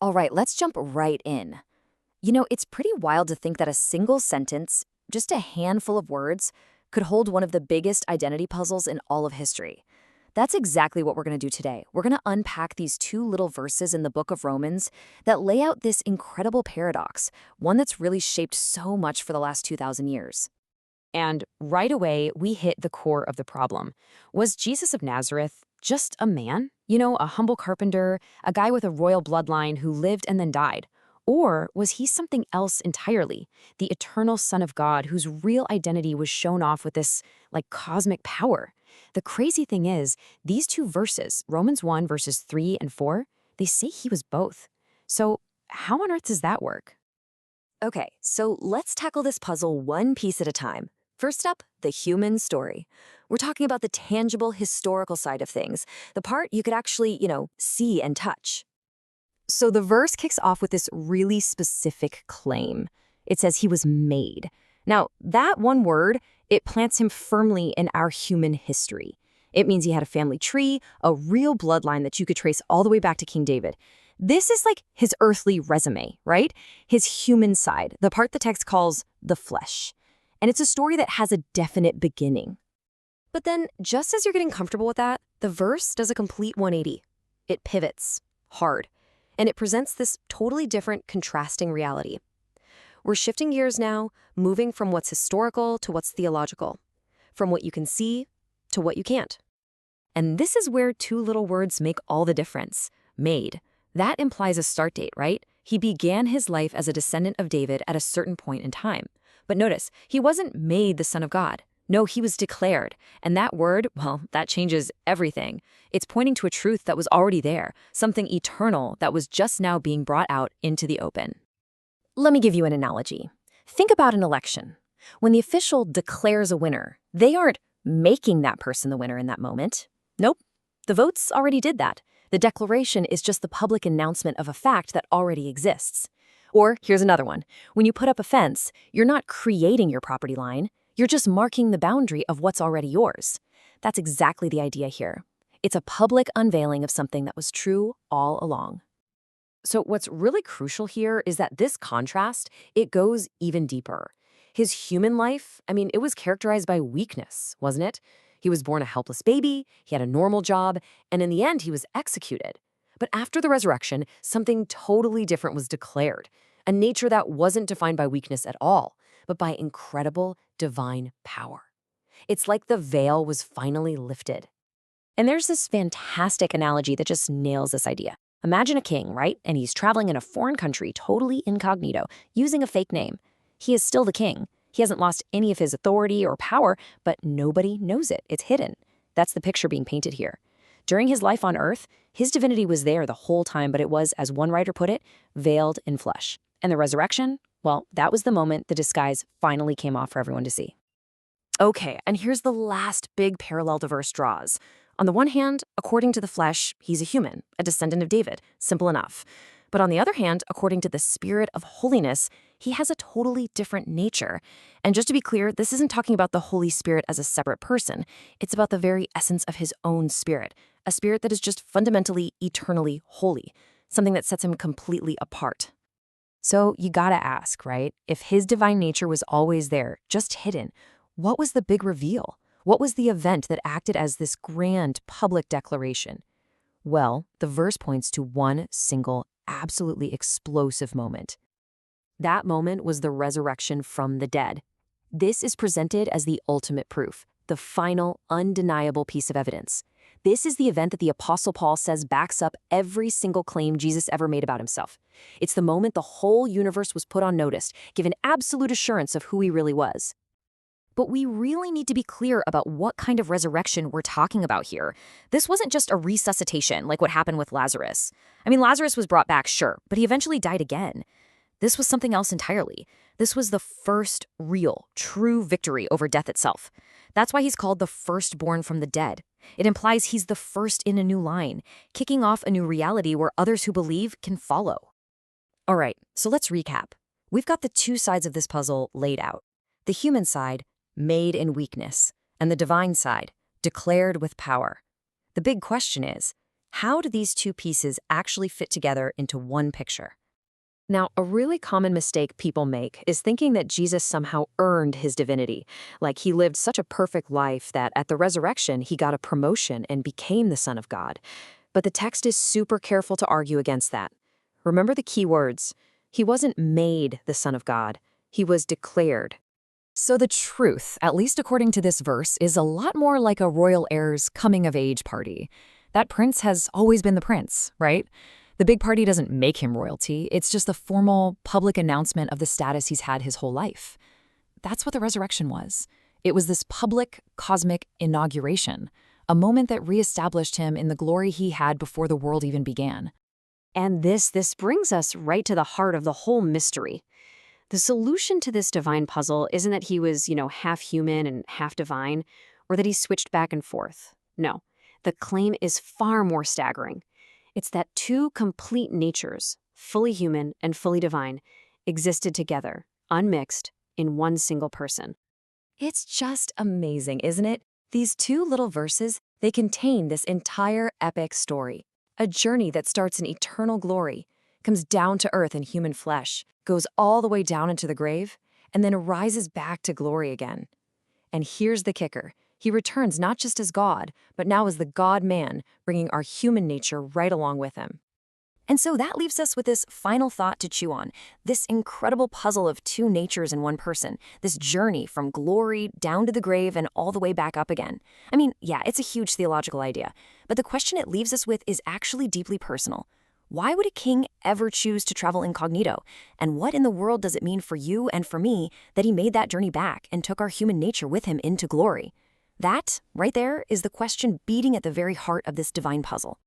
All right, let's jump right in. It's pretty wild to think that a single sentence, just a handful of words, could hold one of the biggest identity puzzles in all of history. That's exactly what we're going to do today. We're going to unpack these two little verses in the book of Romans that lay out this incredible paradox, one that's really shaped so much for the last 2,000 years. And right away, we hit the core of the problem. Was Jesus of Nazareth just a man? A humble carpenter, a guy with a royal bloodline who lived and then died? Or was he something else entirely, the eternal Son of God whose real identity was shown off with this, cosmic power? The crazy thing is, these two verses, Romans 1 verses 3 and 4, they say he was both. So how on earth does that work? Okay, so let's tackle this puzzle one piece at a time. First up, the human story. We're talking about the tangible historical side of things, the part you could actually, see and touch. So the verse kicks off with this really specific claim. It says he was made. Now, that one word, it plants him firmly in our human history. It means he had a family tree, a real bloodline that you could trace all the way back to King David. This is like his earthly resume, right? His human side, the part the text calls the flesh. And it's a story that has a definite beginning. But then, just as you're getting comfortable with that, the verse does a complete 180. It pivots, hard, and it presents this totally different, contrasting reality. We're shifting gears now, moving from what's historical to what's theological, from what you can see to what you can't. And this is where two little words make all the difference. Made. That implies a start date, right? He began his life as a descendant of David at a certain point in time. But notice, he wasn't made the Son of God. No, he was declared. And that word, well, that changes everything. It's pointing to a truth that was already there, something eternal that was just now being brought out into the open. Let me give you an analogy. Think about an election. When the official declares a winner, they aren't making that person the winner in that moment. Nope, the votes already did that. The declaration is just the public announcement of a fact that already exists. Or here's another one. When you put up a fence, you're not creating your property line. You're just marking the boundary of what's already yours. That's exactly the idea here. It's a public unveiling of something that was true all along. So what's really crucial here is that this contrast, it goes even deeper. His human life, it was characterized by weakness, wasn't it? He was born a helpless baby, he had a normal job, and in the end, he was executed. But after the resurrection, something totally different was declared, a nature that wasn't defined by weakness at all, but by incredible divine power. It's like the veil was finally lifted. And there's this fantastic analogy that just nails this idea. Imagine a king, right? And he's traveling in a foreign country, totally incognito, using a fake name. He is still the king. He hasn't lost any of his authority or power, but nobody knows it. It's hidden. That's the picture being painted here. During his life on earth, his divinity was there the whole time, but it was, as one writer put it, veiled in flesh. And the resurrection? Well, that was the moment the disguise finally came off for everyone to see. Okay, and here's the last big parallel the verse draws. On the one hand, according to the flesh, he's a human, a descendant of David, simple enough. But on the other hand, according to the Spirit of holiness, he has a totally different nature. And just to be clear, this isn't talking about the Holy Spirit as a separate person. It's about the very essence of his own spirit, a spirit that is just fundamentally, eternally holy, something that sets him completely apart. So you gotta ask, right? If his divine nature was always there, just hidden, what was the big reveal? What was the event that acted as this grand public declaration? Well, the verse points to one single, absolutely explosive moment. That moment was the resurrection from the dead. This is presented as the ultimate proof, the final, undeniable piece of evidence. This is the event that the Apostle Paul says backs up every single claim Jesus ever made about himself. It's the moment the whole universe was put on notice, given absolute assurance of who he really was. But we really need to be clear about what kind of resurrection we're talking about here. This wasn't just a resuscitation like what happened with Lazarus. Lazarus was brought back, sure, but he eventually died again. This was something else entirely. This was the first real, true victory over death itself. That's why he's called the firstborn from the dead. It implies he's the first in a new line, kicking off a new reality where others who believe can follow. All right, so let's recap. We've got the two sides of this puzzle laid out. The human side, made in weakness, and the divine side, declared with power. The big question is, How do these two pieces actually fit together into one picture? Now, a really common mistake people make is thinking that Jesus somehow earned his divinity, like he lived such a perfect life that at the resurrection he got a promotion and became the Son of God. But the text is super careful to argue against that. Remember the key words. He wasn't made the Son of God. He was declared. So the truth, at least according to this verse, is a lot more like a royal heir's coming-of-age party. That prince has always been the prince, right? The big party doesn't make him royalty. It's just the formal, public announcement of the status he's had his whole life. That's what the resurrection was. It was this public, cosmic inauguration, a moment that reestablished him in the glory he had before the world even began. And this brings us right to the heart of the whole mystery. The solution to this divine puzzle isn't that he was, half human and half divine, or that he switched back and forth. No, the claim is far more staggering. It's that two complete natures, fully human and fully divine, existed together, unmixed, in one single person. It's just amazing, isn't it? These two little verses, they contain this entire epic story. A journey that starts in eternal glory, comes down to earth in human flesh, goes all the way down into the grave, and then rises back to glory again. And here's the kicker. He returns not just as God, but now as the God-man, bringing our human nature right along with him. And so that leaves us with this final thought to chew on, this incredible puzzle of two natures in one person, this journey from glory down to the grave and all the way back up again. I mean, yeah, it's a huge theological idea, but the question it leaves us with is actually deeply personal. Why would a king ever choose to travel incognito? And what in the world does it mean for you and for me that he made that journey back and took our human nature with him into glory? That, right there, is the question beating at the very heart of this divine puzzle.